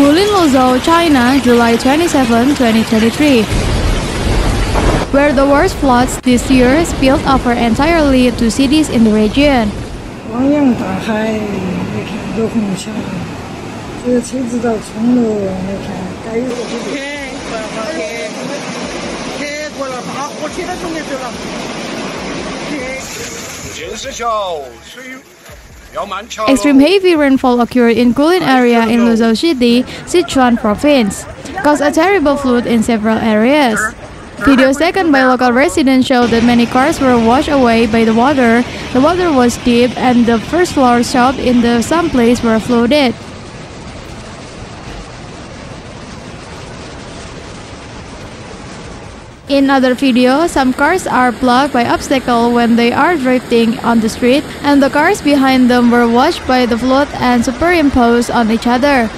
Gulin, Luzhou, China, July 27, 2023. Where the worst floods this year spilled over entirely two cities in the region. Extreme heavy rainfall occurred in Gulin area in Luzhou City, Sichuan Province, caused a terrible flood in several areas. Videos taken by local residents show that many cars were washed away by the water. The water was deep and the first floor shops in some places were flooded. In other videos, some cars are blocked by obstacles when they are drifting on the street, and the cars behind them were washed by the flood and superimposed on each other.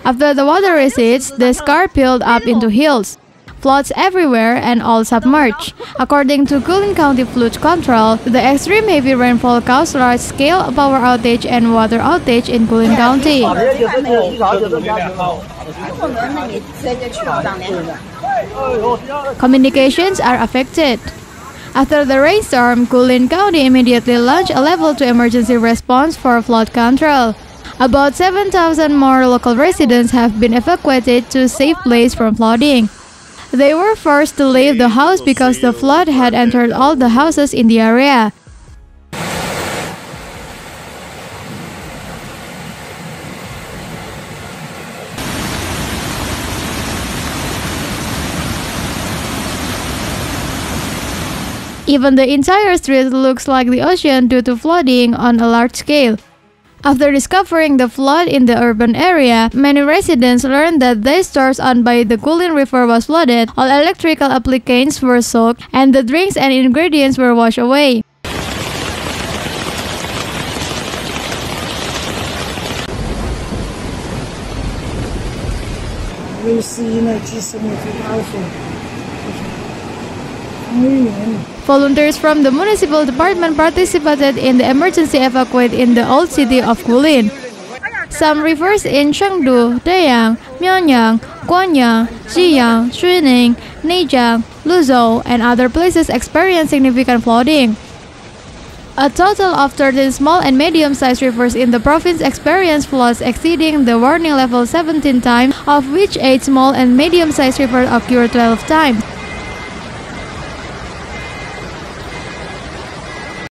After the water recedes, the scar built up into hills. Floods everywhere and all submerged. According to Gulin County Flood Control, the extreme heavy rainfall caused large-scale power outage and water outage in Gulin County. Communications are affected. After the rainstorm, Gulin County immediately launched a Level 2 emergency response for flood control. About 7,000 more local residents have been evacuated to safe place from flooding. They were forced to leave the house because the flood had entered all the houses in the area. Even the entire street looks like the ocean due to flooding on a large scale. After discovering the flood in the urban area, many residents learned that their stores owned by the Gulin River was flooded, all electrical appliances were soaked, and the drinks and ingredients were washed away. Volunteers from the municipal department participated in the emergency evacuate in the old city of Gulin. Some rivers in Shangdu, Deyang, Mianyang, Guanyang, Xiyang, Xuning, Neijiang, Luzhou, and other places experienced significant flooding. A total of 13 small and medium-sized rivers in the province experienced floods exceeding the warning level 17 times, of which 8 small and medium-sized rivers occurred 12 times.